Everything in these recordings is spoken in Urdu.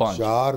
5 4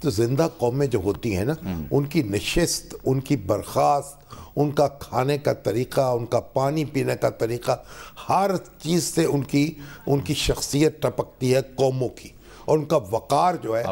تو زندہ قومیں جو ہوتی ہیں نا ان کی نشست، ان کی برخاست، ان کا کھانے کا طریقہ، ان کا پانی پینے کا طریقہ، ہر چیز سے ان کی شخصیت ٹپکتی ہے قوموں کی، اور ان کا وقار جو ہے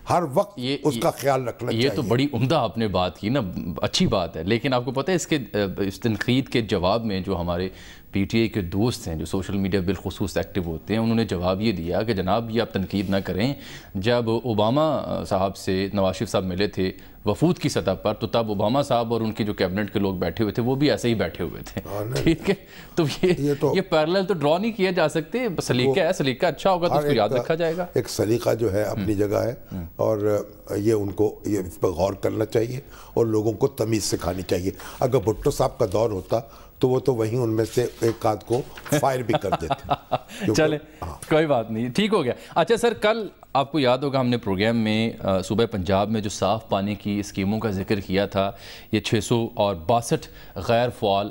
ہر وقت اس کا خیال رکھنا چاہیے۔ یہ تو بڑی عمدہ آپ نے بات کی نا، اچھی بات ہے، لیکن آپ کو پتہ ہے اس تنقید کے جواب میں جو ہمارے پی ٹی آئی کے دوست ہیں جو سوشل میڈیا بالخصوص ایکٹیو ہوتے ہیں، انہوں نے جواب یہ دیا کہ جناب یہ آپ تنقید نہ کریں، جب اوباما صاحب سے نواز شریف صاحب ملے تھے وفود کی سطح پر تو تب اوباما صاحب اور ان کے جو کیبنٹ کے لوگ بیٹھے ہوئے تھے وہ بھی ایسے ہی بیٹھے ہوئے تھے، ٹھیک ہے؟ تو یہ پیرلل تو ڈرا نہیں کیا جا سکتے، سلیقہ ہے، سلیقہ اچھا ہوگا تو اس کو یاد رکھا جائے گا۔ ایک سلیقہ جو ہے اپنی جگہ ہے، اور یہ ان کو اس پر غور کرنا چاہیے اور لوگوں کو تمیز سکھانی چاہیے۔ اگر بھٹو صاحب کا دور ہوتا تو وہ تو وہیں ان میں سے ایک آدھ کو فائر بھی کر دیتے۔ چلیں کوئی بات نہیں، ٹھیک ہو گیا۔ اچھا سر، کل آپ کو یاد ہوگا ہم نے پروگرام میں صوبہ پنجاب میں جو صاف پانی کی اسکیموں کا ذکر کیا تھا، یہ 662 غیر فعال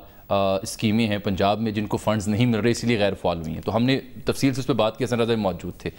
اسکیمیں ہیں پنجاب میں جن کو فنڈز نہیں مل رہے، اسی لیے غیر فعال ہوئی ہیں، تو ہم نے تفصیل سے اس پہ بات کی، حسن رضا موجود تھے۔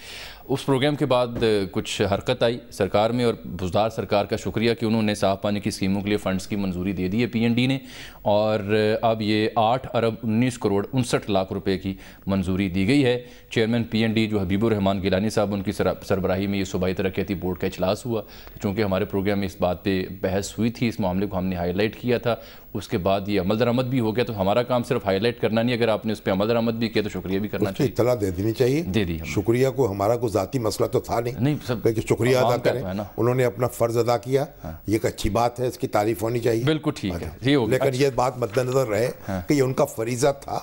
اس پروگرام کے بعد کچھ حرکت آئی سرکار میں، اور بزدار سرکار کا شکریہ کہ انہوں نے صاف پانی کی اسکیموں کے لیے فنڈز کی منظوری دے دی ہے پی این ڈی نے، اور اب یہ 8 ارب 19 کروڑ 59 لاکھ روپے کی منظوری دی گئی ہے۔ چیئرمین پی این ڈی جو حبیب الرحمان گیلانی صاحب، ان کی سربراہی میں یہ صوبائی ترقیاتی بورڈ کا اجلاس ہوا، چونکہ ہمارے پروگرام میں اس بات پہ بحث ہوئی تھی، اس معاملے کو ہم نے ہائی لائٹ کیا تھا، اس کے بعد یہ عمل درآمد بھی ہو گیا، تو ہمارا کام صرف ہائی لائٹ کرنا نہیں، اگر آپ نے اس پہ عمل درآمد بھی کیا تو شکریہ بھی کرنا چاہیے، اطلاع دے دینی چاہیے، دے دی۔ شکریہ کو ہمارا کوئی ذاتی مسئلہ تو تھا نہیں کہ شکریہ ادا کریں، انہوں نے اپنا فرض ادا کیا، یہ ایک اچھی بات ہے، اس کی تعریف ہونی چاہیے، بالکل ٹھیک ہے، لیکن یہ بات مد نظر رہے کہ یہ ان کا فریضہ تھا،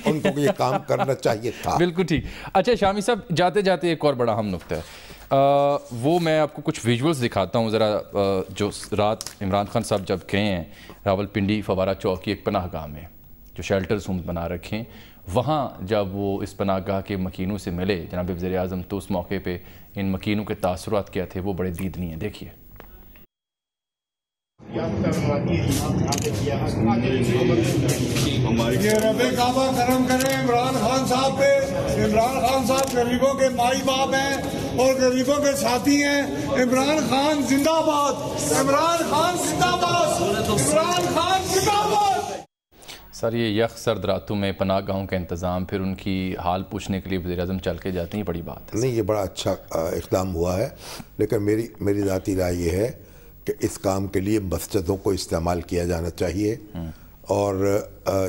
ان کو یہ کام کرنا چاہیے تھا۔ بالکل ٹھیک۔ اچھا شامی صاحب، جاتے جاتے ایک اور بڑا اہم نقطہ ہے، وہ میں آپ کو کچھ ویژولز دکھاتا ہوں ذرا، جو رات عمران خان صاحب جب گئے ہیں راول پنڈی فوارہ چوک کی ایک پناہ گاہ میں جو شیلٹرز ہم بنا رکھیں، وہاں جب وہ اس پناہ گاہ کے مکینوں سے ملے جناب وزیر اعظم، تو اس موقع پہ ان مکینوں کے تاثرات کیا تھے وہ بڑے دیدنی ہیں، دیکھیے۔ یہ رب کعبہ کرم کریں عمران خان صاحب پہ، عمران خان صاحب غریبوں کے مائی باپ ہیں اور غریبوں کے ساتھی ہیں۔ عمران خان زندہ باد، عمران خان زندہ باد، عمران خان زندہ باد۔ سر، یہ یخ سرد راتوں میں پناہ گاہوں کا انتظام، پھر ان کی حال پوچھنے کے لیے وزیر اعظم چل کے جاتے ہیں، یہ بڑی بات ہے۔ نہیں، یہ بڑا اچھا اقدام ہوا ہے، لیکن میری ذاتی رائے یہ ہے کہ اس کام کے لیے مسجدوں کو استعمال کیا جانا چاہیے، اور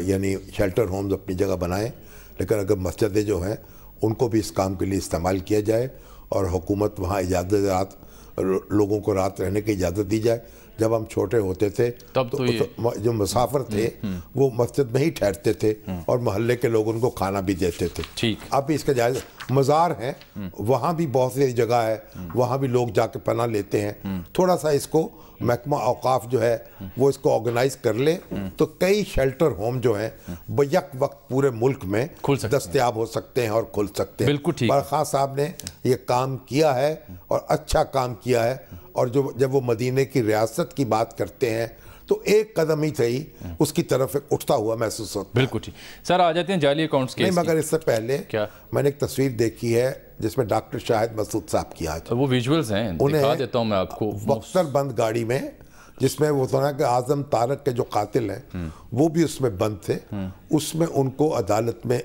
یعنی شیلٹر ہومز اپنی جگہ بنائیں، لیکن اگر مسجدیں جو ہیں ان کو بھی اس کام کے لیے استعمال کیا جائے، اور حکومت وہاں اجازت لوگوں کو رات رہنے کی اجازت دی جائے۔ جب ہم چھوٹے ہوتے تھے تو جو مسافر تھے وہ مسجد میں ہی ٹھہرتے تھے، اور محلے کے لوگ ان کو کھانا بھی دیتے تھے۔ اب بھی اس کا جائزہ، مزار ہیں وہاں بھی بہت سی جگہ ہے، وہاں بھی لوگ جا کے پناہ لیتے ہیں، تھوڑا سا اس کو محکمہ اوقاف جو ہے وہ اس کو آرگنائز کر لے تو کئی شیلٹر ہوم جو ہیں بیک وقت پورے ملک میں دستیاب ہو سکتے ہیں اور کھل سکتے ہیں۔ برخا خان صاحب نے یہ کام کیا ہے اور اچھا کام کیا ہے، اور جب وہ مدینے کی ریاست کی بات کرتے ہیں تو ایک قدم ہی تھی اس کی طرف اٹھتا ہوا محسوس ہوتا ہے۔ بالکل ٹھیک۔ سر آ جاتے ہیں جعلی اکاؤنٹس کے، نہیں مگر اس سے پہلے میں نے ایک تصویر دیکھی ہے جس میں ڈاکٹر شاہد مسعود صاحب کی آج، وہ ویژولز ہیں، دکھا دیتا ہوں میں آپ کو، بختر بند گاڑی میں، جس میں وہ سنا کہ اعظم طارق کے جو قاتل ہیں وہ بھی اس میں بند تھے، اس میں ان کو عدالت میں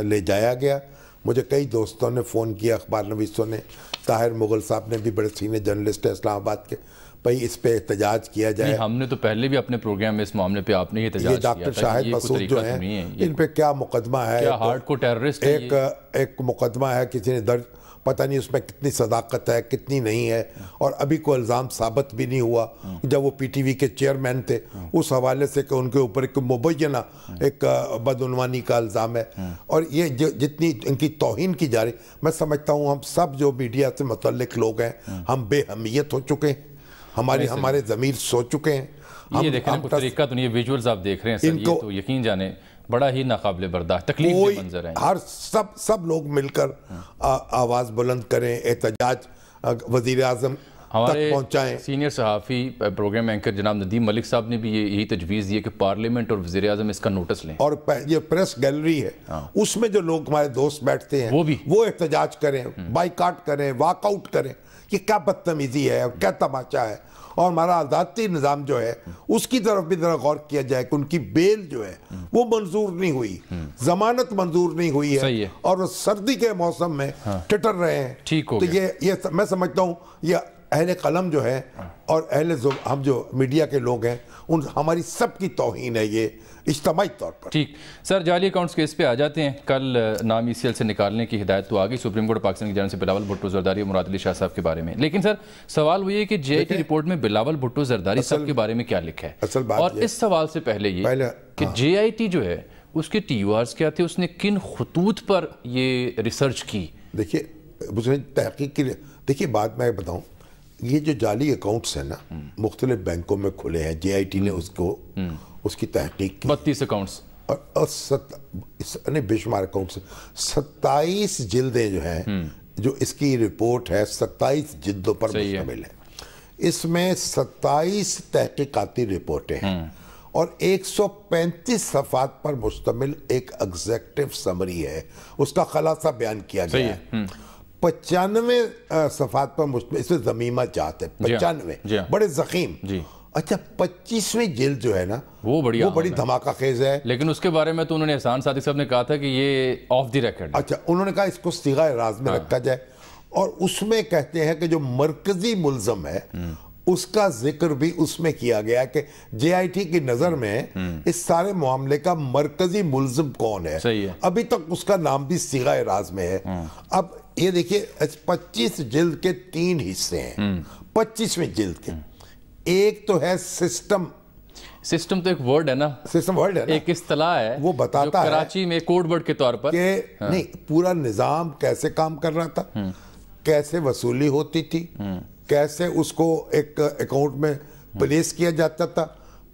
لے جایا گیا۔ مجھے کئی دوستوں نے فون کیا، اخبار نویسوں نے، طاہر مغل صاحب نے بھی، بڑے سینئر جرنلسٹ ہیں اسلام آباد کے، بھائی اس پہ احتجاج کیا جائے۔ ہم نے تو پہلے بھی اپنے پروگرام میں اس معاملے پہ آپ نے یہ احتجاج کیا تھا، ڈاکٹر شاہد مسعود جو ہیں ان پہ کیا مقدمہ ہے، کیا ہارڈ کو ٹیررسٹ ہے، ایک مقدمہ ہے کسی نے درج، پتہ نہیں اس میں کتنی صداقت ہے کتنی نہیں ہے، اور ابھی کوئی الزام ثابت بھی نہیں ہوا۔ جب وہ پی ٹی وی کے چیئرمین تھے اس حوالے سے کہ ان کے اوپر ایک مبینہ ایک بدعنوانی کا الزام ہے، اور یہ جتنی ان کی توہین کی جا رہی، میں سمجھتا ہوں ہم سب جو میڈیا سے متعلق لوگ ہیں ہم بے اہمیت ہو چکے ہیں، ہمارے ضمیر سو چکے ہیں۔ یہ دیکھیں کچھ طریقہ تو نہیں، یہ ویژولز آپ دیکھ رہے ہیں سر، یہ تو یقین جانے بڑا ہی ناقابل برداشت تکلیف دہ منظر ہے۔ ہر سب لوگ مل کر آواز بلند کریں، احتجاج وزیر اعظم تک پہنچائیں۔ سینئر صحافی پروگرام اینکر جناب ندیم ملک صاحب نے بھی یہی تجویز دی ہے کہ پارلیمنٹ اور وزیر اعظم اس کا نوٹس لیں، اور یہ پریس گیلری ہے اس میں جو لوگ ہمارے دوست بیٹھتے ہیں وہ احتجاج کریں، بائیکاٹ کریں، واک آؤٹ کریں، یہ کیا بدتمیزی ہے اور کیا تماشا ہے. اور ہمارا عدالتی نظام جو ہے اس کی طرف بھی ذرا غور کیا جائے کہ ان کی بیل جو ہے وہ منظور نہیں ہوئی, ضمانت منظور نہیں ہوئی ہے, اور وہ سردی کے موسم میں ٹٹر رہے ہیں. تو یہ میں سمجھتا ہوں یہ اہل قلم جو ہے اور ہم جو میڈیا کے لوگ ہیں ان ہماری سب کی توہین ہے یہ اجتماعی طور پر. ٹھیک سر, جعلی اکاؤنٹس کیس پہ آ جاتے ہیں. کل نام ECL سے نکالنے کی ہدایت تو آ گئی سپریم کورٹ پاکستان کی جانب سے بلاول بھٹو زرداری اور مراد علی شاہ صاحب کے بارے میں, لیکن سر سوال وہ یہ کہ JIT رپورٹ میں بلاول بھٹو زرداری صاحب کے بارے میں کیا لکھا ہے, اور اس سوال سے پہلے یہ کہ JIT جو ہے اس کے TURs کیا تھے, اس نے کن خطوط پر یہ ریسرچ کی. دیکھیے تحقیق کی دیکھیے بات میں بتاؤں, یہ جو جعلی اکاؤنٹس ہیں نا مختلف بینکوں میں کھلے ہیں, JIT نے اس کی تحقیق کی. 32 اکاؤنٹس اور بے شمار اکاؤنٹس, 27 جلدیں جو ہیں جو اس کی رپورٹ ہے 27 جلدوں پر مشتمل ہے. اس میں 27 تحقیقاتی رپورٹیں ہیں اور 135 صفحات پر مشتمل ایک ایگزیکٹو سمری ہے, اس کا خلاصہ بیان کیا گیا ہے. 95 صفحات پر مشتمل, اس میں ضمیمہ جات ہے 95 بڑے ضخیم. اچھا 25ویں جلد جو ہے نا وہ بڑی دھماکہ خیز ہے, لیکن اس کے بارے میں تو انہوں نے احسان صادق صاحب نے کہا تھا کہ یہ آف دی ریکارڈ. اچھا انہوں نے کہا اس کو صیغہ راز میں رکھا جائے, اور اس میں کہتے ہیں کہ جو مرکزی ملزم ہے اس کا ذکر بھی اس میں کیا گیا کہ JIT کی نظر میں اس سارے معاملے کا مرکزی ملزم کون ہے. ابھی تک اس کا نام بھی صیغہ راز میں ہے. اب یہ دیکھیے 25 جلد کے 3 حصے ہیں. 25ویں جلد کے ایک تو ہے سسٹم تو ایک ورڈ ہے نا, سسٹم ورڈ ہے, ایک اصطلاح ہے وہ بتاتا ہے کراچی میں کوڈ ورڈ کے طور پر کہ نہیں پورا نظام کیسے کام کر رہا تھا, کیسے وصولی ہوتی تھی, کیسے اس کو ایک اکاؤنٹ میں پلیس کیا جاتا تھا,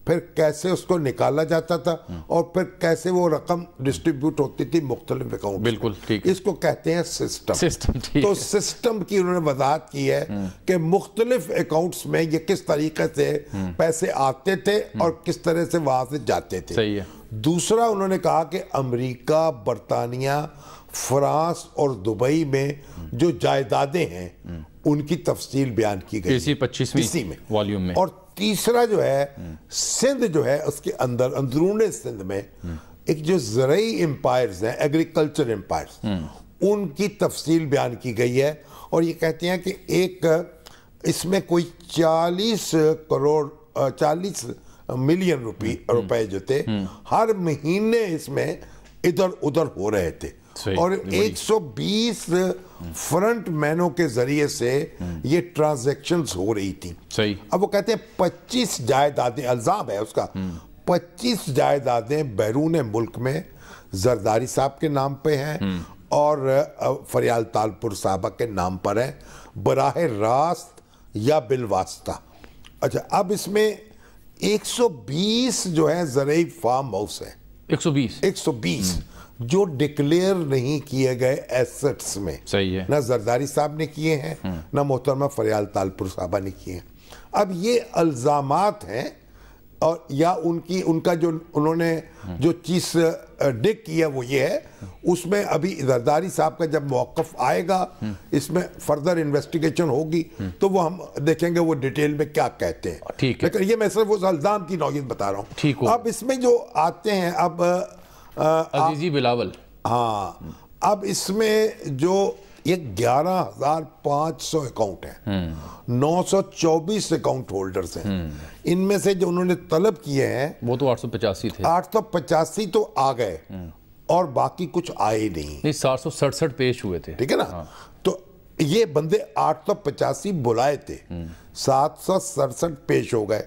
پھر کیسے اس کو نکالا جاتا تھا, اور پھر کیسے وہ رقم ڈسٹریبیوٹ ہوتی تھی مختلف اکاؤنٹ. بالکل ٹھیک, اس کو کہتے ہیں سسٹم. تو سسٹم کی انہوں نے وضاحت کی ہے کہ مختلف اکاؤنٹس میں یہ کس طریقے سے پیسے آتے تھے اور کس طرح سے وہاں سے جاتے تھے. صحیح ہے. دوسرا انہوں نے کہا کہ امریکہ, برطانیہ, فرانس اور دبئی میں جو جائیدادیں ہیں ان کی تفصیل بیان کی گئی اسی 25ویں میں والیوم میں. اور تیسرا جو ہے سندھ جو ہے اس کے اندر اندرون سندھ میں ایک جو زرعی امپائرز ہیں, ایگریکلچر امپائرز, ان کی تفصیل بیان کی گئی ہے. اور یہ کہتے ہیں کہ ایک اس میں کوئی 40 ملین روپے جو تھے ہر مہینے اس میں ادھر ادھر ہو رہے تھے, اور 120 فرنٹ مینوں کے ذریعے سے یہ ٹرانزیکشنز ہو رہی تھی. اب وہ کہتے ہیں 25 جائیدادیں, الزام ہے اس کا, 25 جائیدادیں بیرون ملک میں زرداری صاحب کے نام پہ ہیں اور فریال تالپور صاحبہ کے نام پر ہیں براہ راست یا بالواسطہ. اچھا اب اس میں 120 جو ہے زرعی فارم ہاؤس ہیں, 120 جو ڈکلیئر نہیں کیے گئے ایسٹس میں. صحیح ہے. نہ زرداری صاحب نے کیے ہیں نہ محترمہ فریال تالپور صاحبہ نے کیے ہیں. اب یہ الزامات ہیں, اور یا ان کا جو انہوں نے جو چیز ڈک کیا وہ یہ ہے, اس میں ابھی زرداری صاحب کا جب موقف آئے گا اس میں فردر انویسٹیگیشن ہوگی تو وہ ہم دیکھیں گے وہ ڈیٹیل میں کیا کہتے ہیں. لیکن یہ میں صرف اس الزام کی نوعیت بتا رہا ہوں. اب اس میں جو آتے ہیں اب عزیزی بلاول, ہاں اب اس میں جو یہ 11,500 اکاؤنٹ ہیں, 924 اکاؤنٹ ہولڈرز ہیں, ان میں سے جو انہوں نے طلب کیے ہیں وہ تو 885 تھے. 885 تو آ گئے اور باقی کچھ آئے نہیں. 767 پیش ہوئے تھے. ٹھیک ہے نا, تو یہ بندے 885 بلائے تھے, 767 پیش ہو گئے.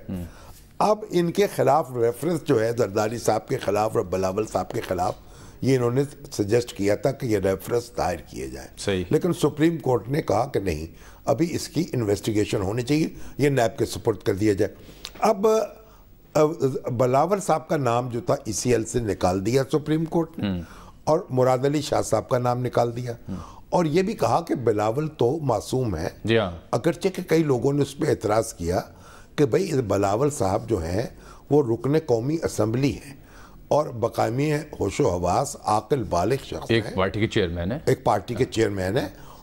اب ان کے خلاف ریفرنس جو ہے زرداری صاحب کے خلاف اور بلاول صاحب کے خلاف یہ انہوں نے سجیسٹ کیا تھا کہ یہ ریفرنس دائر کیے جائے. لیکن سپریم کورٹ نے کہا کہ نہیں, ابھی اس کی انویسٹیگیشن ہونی چاہیے, یہ نیب کے سپورٹ کر دیا جائے. اب بلاول صاحب کا نام جو تھا ECL سے نکال دیا سپریم کورٹ نے, اور مراد علی شاہ صاحب کا نام نکال دیا, اور یہ بھی کہا کہ بلاول تو معصوم ہے. اگرچہ کہ کئی لوگوں نے اس پہ اعتراض کیا کہ بھئی بلاول صاحب جو ہیں وہ رکن قومی اسمبلی ہیں اور بقامی ہوش و حواس عاقل بالغ شخص ہیں, ایک پارٹی کے چیئرمین ہیں, ایک پارٹی کے چیئرمین ہیں,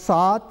7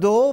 2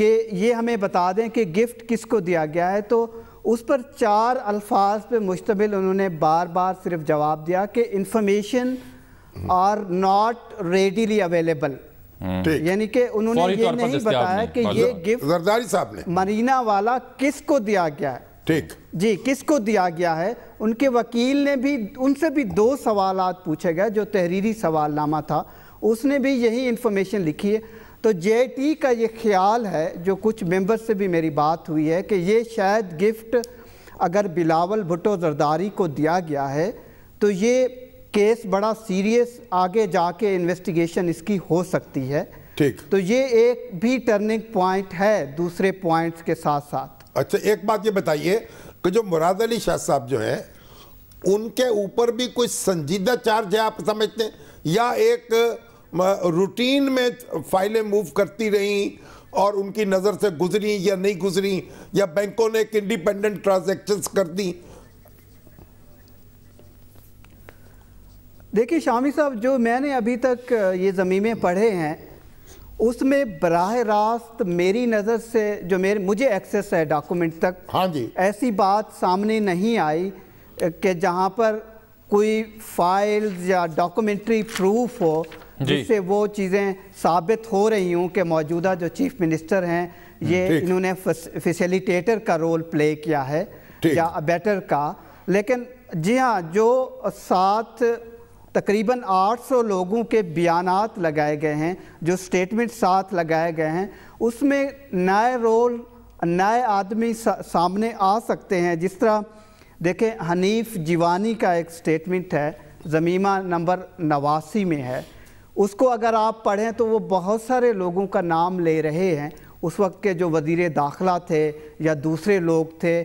کہ یہ ہمیں بتا دیں کہ گفٹ کس کو دیا گیا ہے، تو اس پر 4 الفاظ پہ مشتمل انہوں نے بار بار صرف جواب دیا کہ information are not readily available, یعنی کہ انہوں نے یہ نہیں بتایا کہ یہ گفٹ زرداری صاحب نے مرینا والا کس کو دیا گیا ہے، ٹھیک جی کس کو دیا گیا ہے۔ ان کے وکیل نے بھی ان سے بھی 2 سوالات پوچھے گئے، جو تحریری سوال نامہ تھا اس نے بھی یہی انفارمیشن لکھی ہے۔ تو جے ٹی کا یہ خیال ہے، جو کچھ ممبر سے بھی میری بات ہوئی ہے، کہ یہ شاید گفٹ اگر بلاول بھٹو زرداری کو دیا گیا ہے تو یہ کیس بڑا سیریس آگے جا کے انویسٹیگیشن اس کی ہو سکتی ہے، ٹھیک۔ تو یہ ایک بھی ٹرننگ پوائنٹ ہے دوسرے پوائنٹس کے ساتھ ساتھ۔ اچھا ایک بات یہ بتائیے کہ جو مراد علی شاہ صاحب جو ہیں ان کے اوپر بھی کوئی سنجیدہ چارج ہے آپ سمجھتے ہیں، یا ایک روٹین میں فائلیں موو کرتی رہیں اور ان کی نظر سے گزری یا نہیں گزری، یا بینکوں نے ایک انڈیپینڈنٹ ٹرانزیکشنز کر دی؟ دیکھیں شامی صاحب، جو میں نے ابھی تک یہ ضمیمے پڑھے ہیں اس میں براہ راست میری نظر سے جو مجھے ایکسیس ہے ڈاکومنٹ تک، ہاں جی، ایسی بات سامنے نہیں آئی کہ جہاں پر کوئی فائلز یا ڈاکومنٹری پروف ہو جس سے وہ چیزیں ثابت ہو رہی ہوں کہ موجودہ جو چیف منسٹر ہیں یہ انہوں نے فیسیلیٹیٹر کا رول پلے کیا ہے یا ابیٹر کا۔ لیکن جی ہاں، جو 7 تقریباً 800 لوگوں کے بیانات لگائے گئے ہیں، جو سٹیٹمنٹ ساتھ لگائے گئے ہیں، اس میں نئے رول نئے آدمی سامنے آ سکتے ہیں۔ جس طرح دیکھیں حنیف جیوانی کا ایک سٹیٹمنٹ ہے، ضمیمہ نمبر 89 میں ہے، اس کو اگر آپ پڑھیں تو وہ بہت سارے لوگوں کا نام لے رہے ہیں اس وقت کے جو وزیر داخلہ تھے یا دوسرے لوگ تھے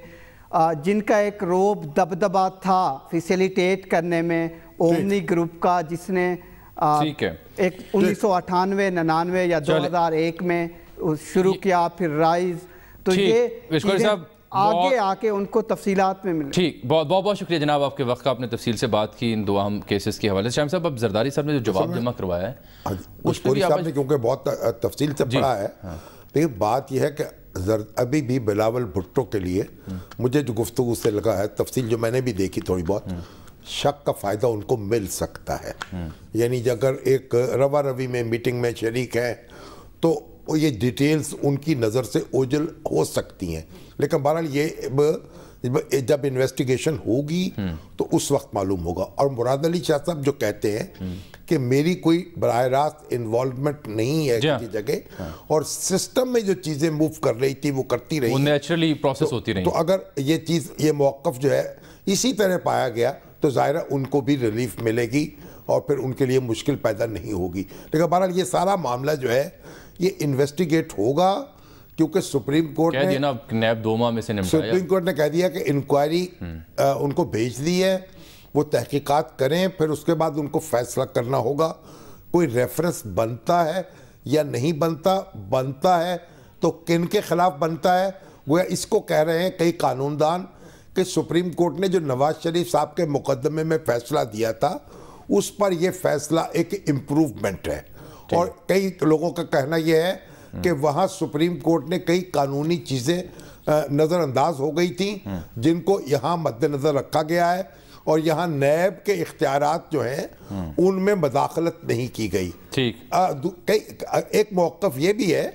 جن کا ایک روب دبدبا تھا فیسیلیٹیٹ کرنے میں، اومنی گروپ کا جس نے ایک 1998 99 یا 2001 میں شروع کیا، پھر رائز، تو یہ آگے آ کے ان کو تفصیلات میں ملے۔ ٹھیک، بہت بہت شکریہ جناب آپ کے وقت کا، آپ نے تفصیل سے بات کی ان 2 اہم کیسز کے حوالے سے۔ شاہم صاحب، اب زرداری صاحب نے جو جواب جمع کروایا ہے اس پوری صاحب نے کیونکہ بہت تفصیل سے پڑھا ہے، لیکن بات یہ ہے کہ ابھی بھی بلاول بھٹو کے لیے مجھے جو گفتگو سے لگا ہے، تفصیل جو میں نے بھی دیکھی تھوڑی بہت، شک کا فائدہ ان کو مل سکتا ہے۔ یعنی اگر ایک روا روی میں میٹنگ میں شریک ہیں تو یہ ڈیٹیلز ان کی نظر سے اوجھل ہو سکتی ہیں، لیکن بہرحال یہ جب انویسٹیگیشن ہوگی تو اس وقت معلوم ہوگا۔ اور مراد علی شاہ صاحب جو کہتے ہیں کہ میری کوئی براہ راست انوالومنٹ نہیں ہے کسی جگہ، اور سسٹم میں جو چیزیں موو کر رہی تھی وہ کرتی رہی، وہ نیچرلی پروسیس ہوتی رہی، تو اگر یہ چیز یہ موقف جو ہے اسی طرح پایا گیا تو ظاہرہ ان کو بھی ریلیف ملے گی اور پھر ان کے لیے مشکل پیدا نہیں ہوگی۔ لیکن بہرحال یہ سارا معاملہ جو ہے یہ انویسٹیگیٹ ہوگا، کیونکہ سپریم کورٹ نے نیب 2 ماہ میں سے سپریم کورٹ نے کہہ دیا کہ انکوائری ان کو بھیج دی ہے، وہ تحقیقات کریں، پھر اس کے بعد ان کو فیصلہ کرنا ہوگا کوئی ریفرنس بنتا ہے یا نہیں بنتا ہے تو کن کے خلاف بنتا ہے۔ گویا اس کو کہہ رہے ہیں کئی قانون دان کہ سپریم کورٹ نے جو نواز شریف صاحب کے مقدمے میں فیصلہ دیا تھا اس پر یہ فیصلہ ایک امپروومنٹ ہے، اور کئی لوگوں کا کہنا یہ ہے کہ وہاں سپریم کورٹ نے کئی قانونی چیزیں نظر انداز ہو گئی تھیں جن کو یہاں مد نظر رکھا گیا ہے، اور یہاں نیب کے اختیارات جو ہیں ان میں مداخلت نہیں کی گئی۔ ایک موقف یہ بھی ہے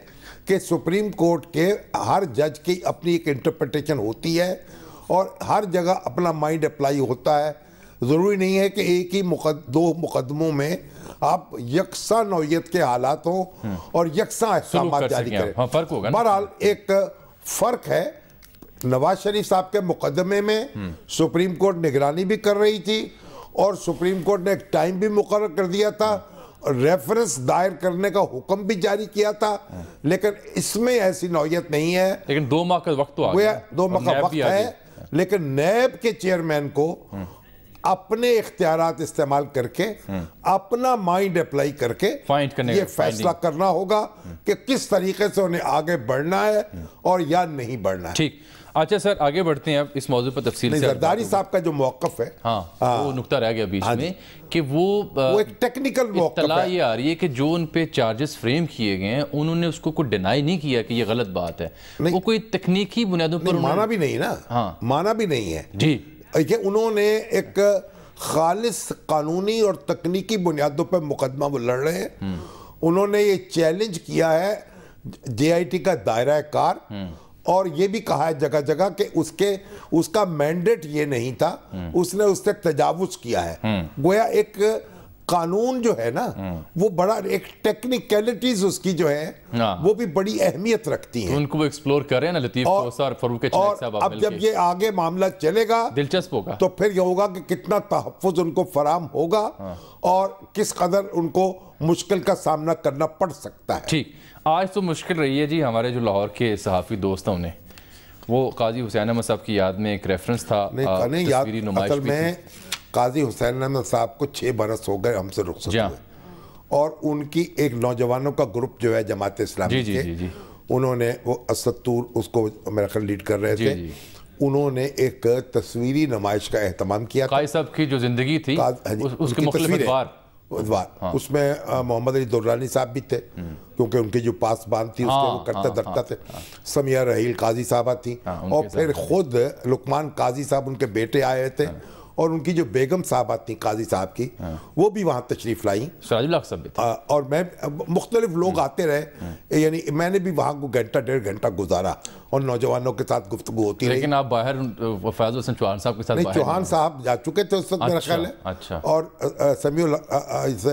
کہ سپریم کورٹ کے ہر جج کی اپنی ایک انٹرپریٹیشن ہوتی ہے اور ہر جگہ اپنا مائنڈ اپلائی ہوتا ہے، ضروری نہیں ہے کہ ایک ہی 2 مقدموں میں آپ یکساں نوعیت کے حالات ہوں اور یکساں احکامات جاری کریں۔ بہرحال ایک فرق ہے، نواز شریف صاحب کے مقدمے میں سپریم کورٹ نگرانی بھی کر رہی تھی اور سپریم کورٹ نے ایک ٹائم بھی مقرر کر دیا تھا، ریفرنس دائر کرنے کا حکم بھی جاری کیا تھا، لیکن اس میں ایسی نوعیت نہیں ہے۔ لیکن 2 ماہ کا وقت تو آ گیا، 2 ماہ کا وقت ہے، لیکن نیب کے چیئرمین کو اپنے اختیارات استعمال کر کے اپنا مائنڈ اپلائی کر کے یہ فیصلہ کرنا ہوگا کہ کس طریقے سے انہیں آگے بڑھنا ہے اور یا نہیں بڑھنا ہے۔ ٹھیک، اچھا سر آگے بڑھتے ہیں اب اس موضوع پر تفصیل سے. زرداری صاحب کا جو موقف ہے وہ نقطہ رہ گیا بیچ میں کہ وہ ایک ٹیکنیکل موقف ہے. اطلاع یہ آ رہی ہے کہ جو ان پہ چارجز فریم کیے گئے ہیں انہوں نے اس کو کوئی ڈینائی نہیں کیا کہ یہ غلط بات ہے, وہ کوئی تکنیکی بنیادوں پر مانا بھی نہیں نا, مانا بھی نہیں ہے جی کہ انہوں نے ایک خالص قانونی اور تکنیکی بنیادوں پر مقدمہ وہ لڑ رہے ہیں. انہوں نے یہ چیلنج کیا ہے جے آئی ٹی کا دائرہ کار, اور یہ بھی کہا ہے جگہ جگہ کہ اس کا مینڈیٹ یہ نہیں تھا, اس نے اس سے تجاوز کیا ہے. گویا ایک قانون جو ہے نا وہ بڑا ایک ٹیکنیکلٹیز اس کی جو ہے وہ بھی بڑی اہمیت رکھتی ہیں. ان کو وہ ایکسپلور کر رہے ہیں نا لطیف کوسا اور فاروق چنک صاحب. اب جب یہ آگے معاملہ چلے گا دلچسپ ہوگا تو پھر یہ ہوگا کہ کتنا تحفظ ان کو فراہم ہوگا اور کس قدر ان کو مشکل کا سامنا کرنا پڑ سکتا ہے. ٹھیک, آج تو مشکل رہی ہے جی. ہمارے جو لاہور کے صحافی دوستوں نے وہ قاضی حسین احمد صاحب کی یاد میں ایک ریفرنس تھا, تصویری نمائش اصل میں قاضی حسین احمد صاحب کو 6 برس ہو گئے ہم سے رخصت ہوئے, اور ان کی ایک نوجوانوں کا گروپ جو ہے جماعت اسلامی کے, انہوں نے وہ اسطور اس کو میرا خیال لیڈ کر رہے تھے, انہوں نے ایک تصویری نمائش کا اہتمام کیا تھا. قاضی صاحب کی جو زندگی تھی اس کے مختلف ادوار, اس میں محمد علی درانی صاحب بھی تھے کیونکہ ان کی جو پاسبان تھی اس کے وہ کرتا درتا تھے, سمیہ رحیل قاضی صاحبہ تھی, اور پھر خود لقمان قاضی صاحب ان کے بیٹے آئے تھے, اور ان کی جو بیگم صاحبہ تھیں قاضی صاحب کی وہ بھی وہاں تشریف لائیں, سراج الحق صاحب بھی تھے, اور میں مختلف لوگ آتے رہے. یعنی میں نے بھی وہاں کو گھنٹہ 1.5 گھنٹہ گزارا اور نوجوانوں کے ساتھ گفتگو ہوتی رہی. لیکن آپ باہر فیاض حسن چوہان صاحب کے ساتھ نہیں, چوہان صاحب جا چکے تھے اس وقت میرا خیال ہے, اور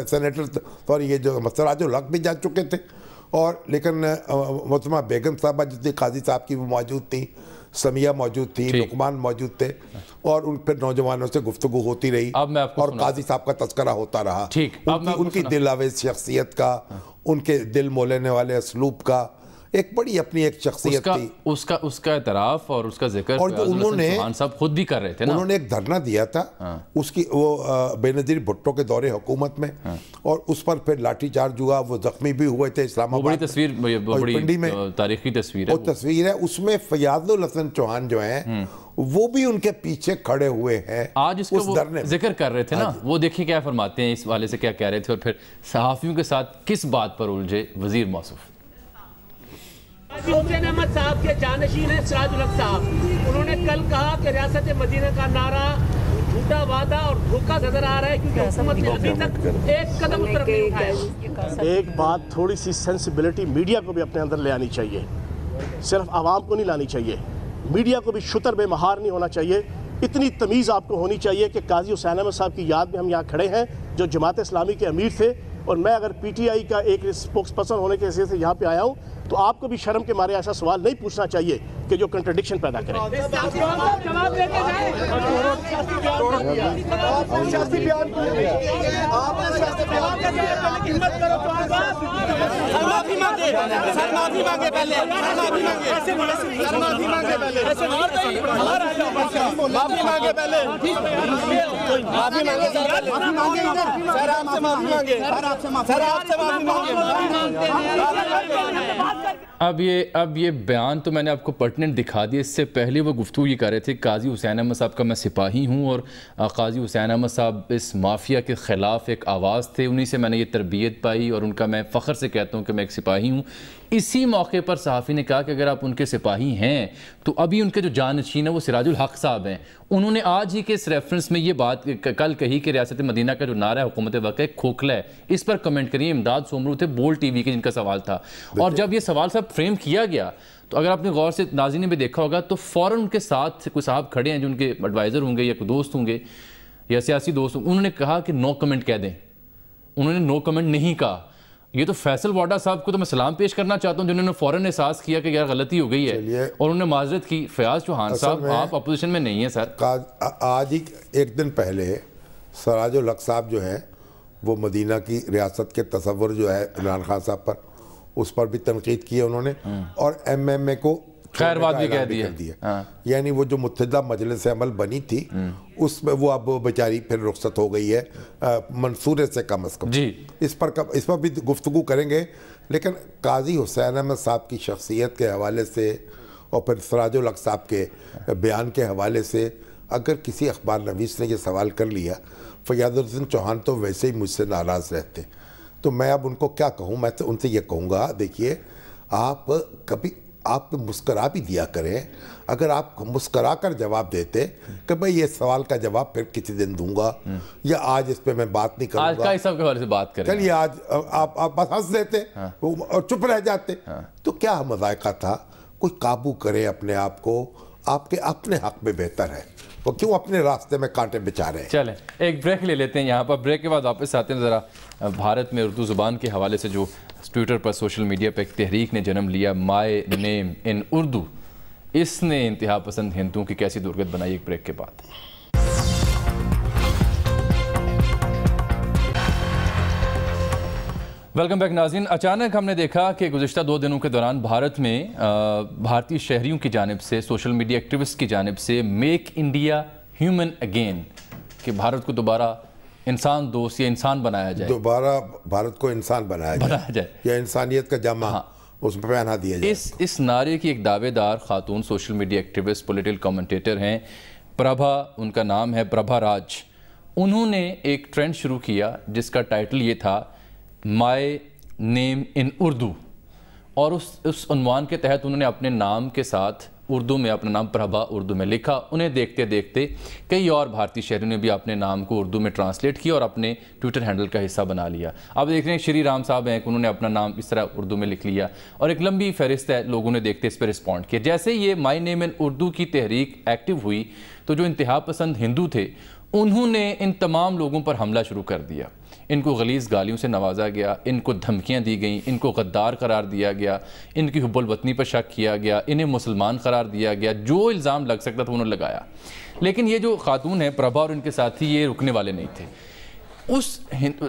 سینیٹر سوری یہ جو سراج الحق بھی جا چکے تھے, اور لیکن محترمہ بیگم صاحبہ جتنی قاضی صاحب کی وہ موجود تھیں, سمیہ موجود تھی, لقمان موجود تھے, اور ان پھر نوجوانوں سے گفتگو ہوتی رہی اور قاضی صاحب کا تذکرہ ہوتا رہا. ان کی دل آویز شخصیت کا, ان کے دل مولینے والے اسلوب کا ایک بڑی اپنی ایک شخصیت تھی. اس کا اعتراف اور اس کا ذکر اور جو انہوں نے صاحب خود بھی کر رہے تھے نا, انہوں نے ایک دھرنا دیا تھا اس کی وہ بے نظیر بھٹو کے دور حکومت میں, اور اس پر پھر لاٹھی چارج ہوا, وہ زخمی بھی ہوئے تھے اسلام آباد. بڑی تصویر, بڑی تاریخی تصویر ہے, وہ تصویر ہے. اس میں فیاض الحسن چوہان جو ہیں وہ بھی ان کے پیچھے کھڑے ہوئے ہیں. آج اس کا ذکر کر رہے تھے نا, وہ دیکھیں کیا فرماتے ہیں اس والے سے, کیا کہہ رہے تھے, اور پھر صحافیوں کے ساتھ کس بات پر الجھے وزیر موصوف. حسین احمد صاحب کے جانشین ہیں سراج الحق صاحب, انہوں نے کل کہا کہ ریاست مدینہ کا نعرہ جھوٹا وعدہ اور دھوکہ نظر آ رہا ہے کیونکہ حکومت نے ابھی تک ایک قدم اس طرف نہیں اٹھایا. ایک بات تھوڑی سی سینسیبلٹی میڈیا کو بھی اپنے اندر لے آنی چاہیے, صرف عوام کو نہیں لانی چاہیے. میڈیا کو بھی شتر بے مہار نہیں ہونا چاہیے. اتنی تمیز آپ کو ہونی چاہیے کہ قاضی حسین احمد صاحب کی یاد میں ہم یہاں کھڑے ہیں جو جماعت اسلامی کے امیر تھے, اور میں اگر پی ٹی آئی کا ایک اسپوکس پرسن ہونے کے حیثیت سے یہاں پہ آیا ہوں تو آپ کو بھی شرم کے مارے ایسا سوال نہیں پوچھنا چاہیے کہ جو کنٹرڈکشن پیدا کرے. اب یہ بیان تو میں نے آپ کو پرٹننٹ دکھا دیا. اس سے پہلے وہ گفتگو یہ کر رہے تھے قاضی حسین احمد صاحب کا میں سپاہی ہوں, اور قاضی حسین احمد صاحب اس مافیا کے خلاف ایک آواز تھے, انہی سے میں نے یہ تربیت پائی, اور ان کا میں فخر سے کہتا ہوں کہ میں ایک سپاہی ہوں. اسی موقع پر صحافی نے کہا کہ اگر آپ ان کے سپاہی ہیں تو ابھی ان کے جو جانشین ہیں وہ سراج الحق صاحب ہیں. انہوں نے آج ہی کے اس ریفرنس میں یہ بات کل کہی کہ ریاست مدینہ کا جو نعرہ ہے حکومت وقت ایک کھوکھلا ہے. اس پر کمنٹ کریے. امداد سومرو تھے بول ٹی وی کے جن کا سوال تھا, اور جب یہ سوال صاحب فریم کیا گیا تو اگر آپ نے غور سے ناظرین نے بھی دیکھا ہوگا تو فوراً ان کے ساتھ کوئی صاحب کھڑے ہیں جو ان کے ایڈوائزر ہوں گے یا کوئی دوست ہوں گے یا سیاسی دوست ہوں, انہوں نے کہا کہ نو کمنٹ کہہ دیں. انہوں نے نو کمنٹ نہیں کہا. یہ تو فیصل واڈا صاحب کو تو میں سلام پیش کرنا چاہتا ہوں جنہوں نے فوراً احساس کیا کہ یار غلطی ہو گئی ہے اور انہوں نے معذرت کی. فیاض چوہان صاحب آپ اپوزیشن میں نہیں ہیں سر. آج ہی ایک دن پہلے سراج الحق صاحب جو ہیں وہ مدینہ کی ریاست کے تصور جو ہے عمران خان صاحب پر, اس پر بھی تنقید کی ہے انہوں نے, اور ایم ایم اے کو خیر بات بھی کہہ دیا. یعنی وہ جو متحدہ مجلس عمل بنی تھی اس میں وہ اب بیچاری پھر رخصت ہو گئی ہے منصورے سے کم از کم. اس پر بھی گفتگو کریں گے. لیکن قاضی حسین احمد صاحب کی شخصیت کے حوالے سے اور پھر سراج الحق صاحب کے بیان کے حوالے سے اگر کسی اخبار نویس نے یہ سوال کر لیا، فیاض الدین چوہان تو ویسے ہی مجھ سے ناراض رہتے، تو میں اب ان کو کیا کہوں؟ میں تو ان سے یہ کہوں گا، دیکھیے آپ کبھی آپ مسکرا بھی دیا کریں، اگر آپ مسکرا کر جواب دیتے کہ بھئی یہ سوال کا جواب پھر کسی دن دوں گا، یا آج اس پہ میں بات نہیں کروں گا، آج کا اس سب کے حوالے سے بات کریں، چلیے آج آپ بس ہنس دیتے اور چپ رہ جاتے، تو کیا مذائقہ تھا؟ کوئی قابو کرے اپنے آپ کو، آپ کے اپنے حق میں بہتر ہے، وہ کیوں اپنے راستے میں کانٹے بچا رہے ہیں؟ چلیں ایک بریک لے لیتے ہیں یہاں پر، بریک کے بعد واپس آتے ہیں ذرا بھارت میں اردو زبان کے حوالے سے جو ٹویٹر پر سوشل میڈیا پر ایک تحریک نے جنم لیا، مائی نیم ان اردو، اس نے انتہا پسند ہندوؤں کی کیسی درگت بنائی، ایک بریک کے بعد۔ ویلکم بیک ناظرین، اچانک ہم نے دیکھا کہ گزشتہ 2 دنوں کے دوران بھارت میں بھارتی شہریوں کی جانب سے، سوشل میڈیا ایکٹیوسٹ کی جانب سے میک انڈیا ہیومن اگین، کہ بھارت کو دوبارہ انسان دوست یا انسان بنایا جائے، دوبارہ بھارت کو انسان بنایا جائے یا انسانیت کا جامع اس پہ پہنا دیا جائے۔ اس نعرے کی ایک دعوے دار خاتون social media activist political commentator ہیں پربھا، ان کا نام ہے پربھا راج۔ انہوں نے ایک ٹرینڈ شروع کیا جس کا ٹائٹل یہ تھا مائی نیم ان اردو، اور اس عنوان کے تحت انہوں نے اپنے نام کے ساتھ اردو میں اپنا نام پربھا اردو میں لکھا۔ انہیں دیکھتے دیکھتے کئی اور بھارتی شہریوں نے بھی اپنے نام کو اردو میں ٹرانسلیٹ کیا اور اپنے ٹویٹر ہینڈل کا حصہ بنا لیا۔ اب دیکھ رہے ہیں شری رام صاحب ہیں کہ انہوں نے اپنا نام اس طرح اردو میں لکھ لیا، اور ایک لمبی فہرست ہے، لوگوں نے دیکھتے اس پہ رسپونڈ کیا۔ جیسے یہ مائی نیم ان اردو کی تحریک ایکٹیو ہوئی تو جو انتہا پسند ہندو تھے انہوں نے ان تمام لوگوں پر حملہ شروع کر دیا، ان کو غلیظ گالیوں سے نوازا گیا، ان کو دھمکیاں دی گئیں، ان کو غدار قرار دیا گیا، ان کی حب الوطنی پر شک کیا گیا، انہیں مسلمان قرار دیا گیا، جو الزام لگ سکتا تھا انہوں نے لگایا۔ لیکن یہ جو خاتون ہیں پربھا اور ان کے ساتھی، یہ رکنے والے نہیں تھے۔ اس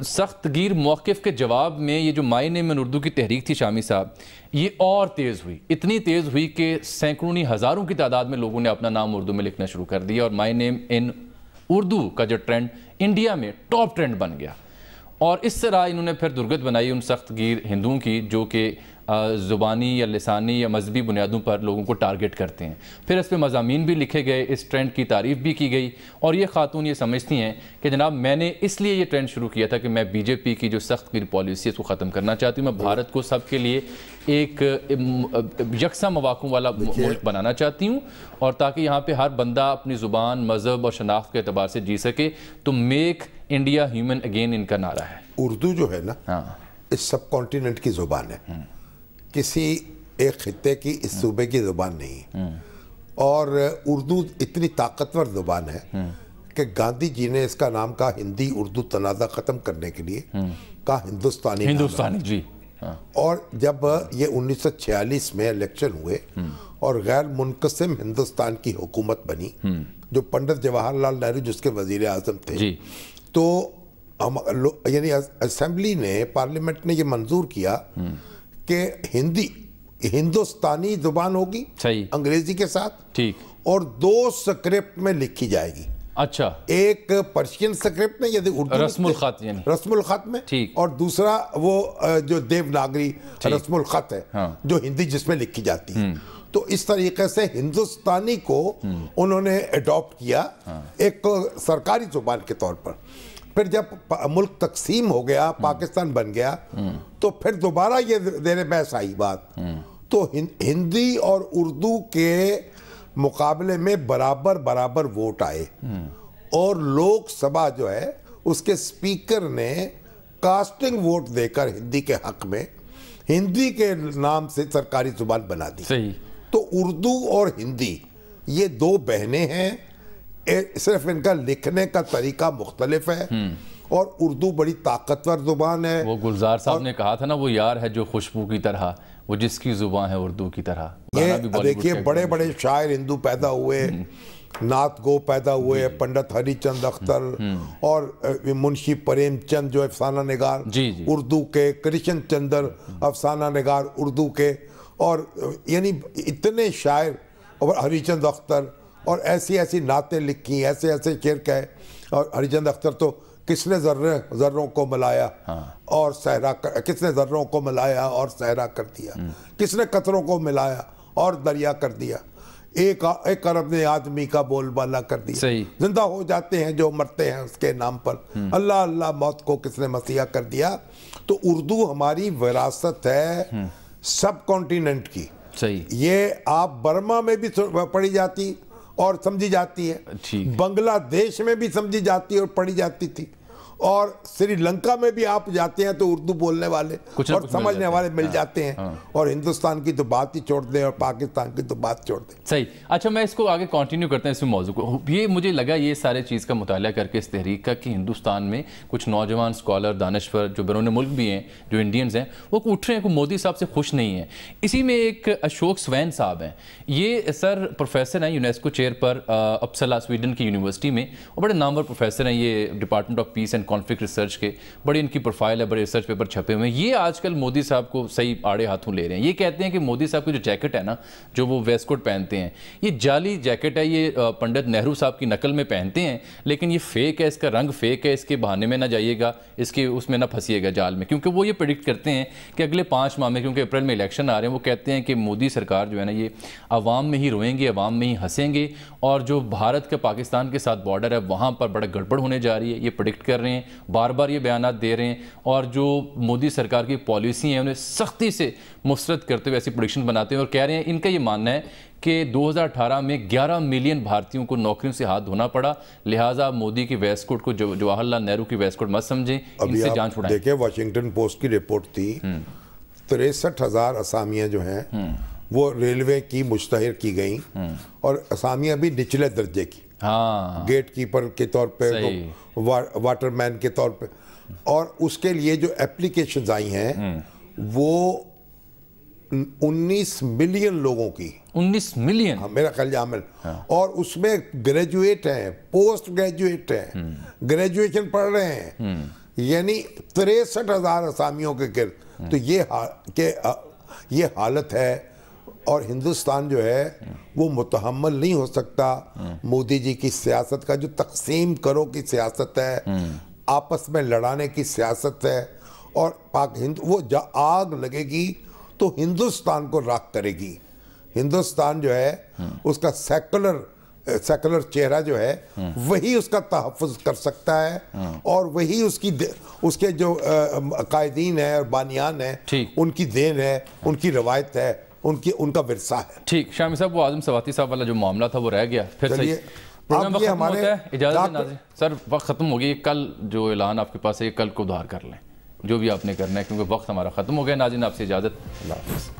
سخت گیر موقف کے جواب میں یہ جو مائی نیم ان اردو کی تحریک تھی شامی صاحب، یہ اور تیز ہوئی، اتنی تیز ہوئی کہ سینکڑوں نہیں ہزاروں کی تعداد میں لوگوں نے اپنا نام اردو میں لکھنا شروع کر دیا، اور مائی نیم ان اردو کا جو ٹرینڈ انڈیا میں ٹاپ ٹرینڈ بن گیا۔ اور اس طرح انہوں نے پھر درگت بنائی ان سخت گیر ہندوؤں کی جو کہ زبانی یا لسانی یا مذہبی بنیادوں پر لوگوں کو ٹارگٹ کرتے ہیں۔ پھر اس پہ مضامین بھی لکھے گئے، اس ٹرینڈ کی تعریف بھی کی گئی، اور یہ خاتون یہ سمجھتی ہیں کہ جناب میں نے اس لیے یہ ٹرینڈ شروع کیا تھا کہ میں بی جے پی کی جو سخت گیر پالیسی ہے اس کو ختم کرنا چاہتی ہوں، میں بھارت کو سب کے لیے ایک یکساں مواقع والا ملک بنانا چاہتی ہوں، اور تاکہ یہاں پہ ہر بندہ اپنی زبان، مذہب اور شناخت کے اعتبار سے جی سکے، تو make India human again in کا نعرہ ہے۔ اردو جو ہے نا اس سب کانٹیننٹ کی زبان ہے، کسی ایک خطے کی، اس صوبے کی زبان نہیں، اور اردو اتنی طاقتور زبان ہے کہ گاندھی جی نے اس کا نام کہا ہندی اردو تنازع ختم کرنے کے لیے کہا ہندوستانی جی۔ اور جب یہ 1946 میں الیکشن ہوئے اور غیر منقسم ہندوستان کی حکومت بنی جو پنڈت جواہر لال نہرو جس کے وزیر اعظم تھے، تو یعنی اسمبلی نے، پارلیمنٹ نے یہ منظور کیا کہ ہندی ہندوستانی زبان ہوگی انگریزی کے ساتھ، اور 2 سکرپٹ میں لکھی جائے گی۔ اچھا، ایک پرشین سکرپٹ میں یعنی اردو رسم الخط، یعنی رسم الخط میں، اور دوسرا وہ جو دیوناگری رسم الخط ہے جو ہندی جس میں لکھی جاتی ہے۔ تو اس طریقے سے ہندوستانی کو انہوں نے ایڈاپٹ کیا ایک سرکاری زبان کے طور پر۔ پھر جب ملک تقسیم ہو گیا، پاکستان بن گیا، تو پھر دوبارہ یہ زیر بحث آئی بات، تو ہندی اور اردو کے مقابلے میں برابر ووٹ آئے، اور لوک سبھا جو ہے اس کے سپیکر نے کاسٹنگ ووٹ دے کر ہندی کے حق میں ہندی کے نام سے سرکاری زبان بنا دی۔ تو اردو اور ہندی یہ 2 بہنیں ہیں، صرف ان کا لکھنے کا طریقہ مختلف ہے، اور اردو بڑی طاقتور زبان ہے۔ وہ گلزار صاحب نے کہا تھا نا، وہ یار ہے جو خوشبو کی طرح، وہ جس کی زبان ہے اردو کی طرح۔ یہ دیکھیے بڑے بڑے شاعر ہندو پیدا ہوئے، نعت گو پیدا ہوئے، پنڈت ہری چند اختر اور منشی پریم چند جو افسانہ نگار اردو کے، کرشن چندر افسانہ نگار اردو کے، اور یعنی اتنے شاعر، اور ہری چند اختر، اور ایسی نعتیں لکھی، ایسے شعر کہے۔ اور ہری چند اختر تو کس نے ذروں کو ملایا اور صحرا، کس نے ذروں کو ملایا اور صحرا کر دیا، کس نے قطروں کو ملایا اور دریا کر دیا، ایک ارب نے آدمی کا بول بالا کر دیا، زندہ ہو جاتے ہیں جو مرتے ہیں اس کے نام پر، اللہ اللہ موت کو کس نے مسیحا کر دیا۔ تو اردو ہماری وراثت ہے سب کانٹیننٹ کی، یہ آپ برما میں بھی پڑھی جاتی اور سمجھی جاتی ہے، بنگلہ دیش میں بھی سمجھی جاتی اور پڑھی جاتی تھی، اور سری لنکا میں بھی آپ جاتے ہیں تو اردو بولنے والے اور سمجھنے والے مل جاتے ہیں، اور ہندوستان کی تو بات ہی چھوڑ دیں اور پاکستان کی تو بات چھوڑ دیں۔ صحیح، اچھا میں اس کو آگے کنٹینیو کرتے ہیں اس موضوع کو۔ یہ مجھے لگا یہ سارے چیز کا مطالعہ کر کے اس تحریک کا کہ ہندوستان میں کچھ نوجوان اسکالر دانشور جو بیرون ملک بھی ہیں، جو انڈینز ہیں، وہ اٹھ رہے ہیں کہ مودی صاحب سے خوش نہیں ہیں۔ اسی میں ایک اشوک سوین صاحب ہیں، یہ سر پروفیسر ہیں یونیسکو چیئر پر اپسلا سویڈن کی یونیورسٹی میں، اور بڑے نامور پروفیسر ہیں، یہ department of peace and conflict research کے، بڑی ان کی پروفائل ہے، بڑے ریسرچ پیپر چھپے ہوئے ہیں۔ یہ آج کل مودی صاحب کو صحیح آڑے ہاتھوں لے رہے ہیں۔ یہ کہتے ہیں کہ مودی صاحب کی جو جیکٹ ہے نا، جو وہ ویسٹ کوٹ پہنتے ہیں، یہ جعلی جیکٹ ہے، یہ پنڈت نہرو صاحب کی نقل میں پہنتے ہیں، لیکن یہ فیک ہے، اس کا رنگ فیک ہے، اس کے بہانے میں نہ جائیے گا، اس میں نہ پھنسیے گا جال میں، کیونکہ وہ یہ پریڈکٹ کرتے ہیں کہ اگلے 5 ماہ میں، کیونکہ اپریل میں الیکشن آ رہے ہیں، وہ کہتے ہیں کہ مودی سرکار جو ہے نا یہ عوام میں ہی روئیں گے، عوام میں ہی ہنسیں گے، اور جو بھارت کا پاکستان کے ساتھ بارڈر ہے وہاں پر بڑا گڑبڑ ہونے جا رہی ہے، یہ پریڈکٹ کر رہے ہیں، بار بار یہ بیانات دے رہے ہیں، اور جو مودی سرکار کی پالیسی ہیں انہیں سختی سے مسترد کرتے ہوئے ایسی پریڈکشن بناتے ہیں، اور کہہ رہے ہیں، ان کا یہ ماننا ہے کہ 2018 میں 11 ملین بھارتیوں کو نوکریوں سے ہاتھ دھونا پڑا، لہٰذا مودی کی ویسٹ کوٹ کو جواہر لال نہرو کی ویسٹ کوٹ مت سمجھیں، ان سے جان چھڑائیں۔ دیکھیں واشنگٹن پوسٹ کی رپورٹ تھی، 63,000 اسامیاں جو ہیں وہ ریلوے کی مشتہر کی گئیں، اور اسامیاں بھی نچلے درجے کی، گیٹ کیپر کے طور پہ، واٹر مین کے طور پہ، اور اس کے لیے جو اپلیکیشنز آئی ہیں وہ 19 ملین لوگوں کی، 19 ملین میرا خیال عامل، اور اس میں گریجویٹ ہیں، پوسٹ گریجویٹ ہیں، گریجویشن پڑھ رہے ہیں، یعنی 63,000 اسامیوں کے گرد۔ تو یہ حالت ہے، اور ہندوستان جو ہے وہ متحمل نہیں ہو سکتا مودی جی کی سیاست کا، جو تقسیم کرو کی سیاست ہے، آپس میں لڑانے کی سیاست ہے، اور وہ آگ لگے گی تو ہندوستان کو راکھ کرے گی۔ ہندوستان جو ہے اس کا سیکولر چہرہ جو ہے وہی اس کا تحفظ کر سکتا ہے، اور وہی اس کے جو قائدین ہیں اور بانیان ہیں ان کی دین ہے، ان کی روایت ہے، ان کا ورثہ ہے۔ ٹھیک، شامی صاحب وہ اعظم سواتی صاحب والا جو معاملہ تھا وہ رہ گیا، پھر صحیح پروگرام وقت ختم ہوتا ہے، اجازت دیں ناظرین۔ سر وقت ختم ہو گئی، کل جو اعلان آپ کے پاس ہے کل کو ادھار کر لیں جو بھی آپ نے کرنا ہے، کیونکہ وقت ہمارا ختم ہو گیا۔ ناظرین آپ سے اجازت، اللہ حافظ۔